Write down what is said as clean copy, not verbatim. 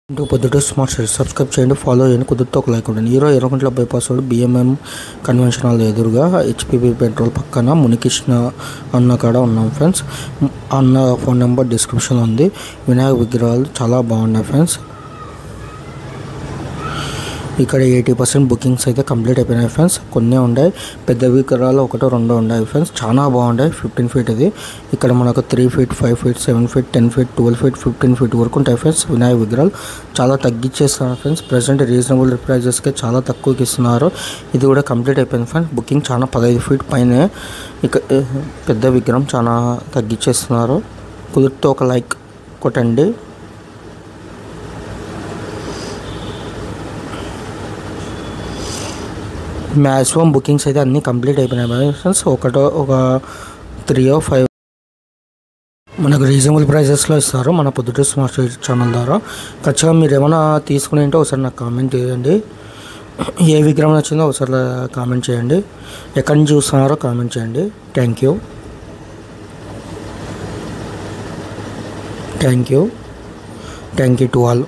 పొద్దుట smart study subscribe చేయండి, follow చేయండి, కుదిరితే ఒక లైక్ ఉండండి. Hero Erraguntla bypass road BMM convention hall ఎదురుగా HPB పెట్రోల్ పక్కన మునికృష్ణ అన్న కాడ ఉన్నాం ఫ్రెండ్స్. అన్న ఫోన్ నెంబర్ డిస్క్రిప్షన్లో ఉంది. వినాయక విగ్రహాలు చాలా బాగున్నాయి ఫ్రెండ్స్. ఇక్కడ 80% బుకింగ్స్ అయితే కంప్లీట్ అయిపోయినాయి ఫ్రెండ్స్. కొన్ని ఉన్నాయి, పెద్ద విగ్రహాలు ఒకటో రెండో ఉన్నాయి ఫ్రెండ్స్. చాలా బాగున్నాయి. 15 ఫీట్ ఇది. ఇక్కడ మనకు 3 feet 5 feet 7 feet 10 feet 12 feet 15 feet వరకు ఉంటాయి ఫ్రెండ్స్. వినాయక విగ్రహాలు చాలా తగ్గించేస్తున్నారు ఫ్రెండ్స్. ప్రెసెంట్ రీజనబుల్ ప్రైజెస్కి చాలా తక్కువకి ఇస్తున్నారు. ఇది కూడా కంప్లీట్ అయిపోయింది ఫ్రెండ్స్. బుకింగ్ చాలా 15 ఫీట్ పైనే. ఇక పెద్ద విగ్రహం చాలా తగ్గించేస్తున్నారు. కుదిరితే ఒక లైక్ కొట్టండి. మ్యాక్సిమం బుకింగ్స్ అయితే అన్నీ కంప్లీట్ అయిపోయినాయి ఫ్రెండ్స్. ఒక 3 or 5 మనకు రీజనబుల్ ప్రైజెస్లో ఇస్తారు మన పొద్దుట స్మార్ట్ స్టడీ ఛానల్ ద్వారా. ఖచ్చితంగా మీరు ఏమైనా తీసుకుని ఉంటే ఒకసారి నాకు కామెంట్ చేయండి. ఏ విగ్రహం నచ్చిందో ఒకసారి కామెంట్ చేయండి. ఎక్కడి నుంచి చూస్తున్నారో కామెంట్ చేయండి. Thank you to all.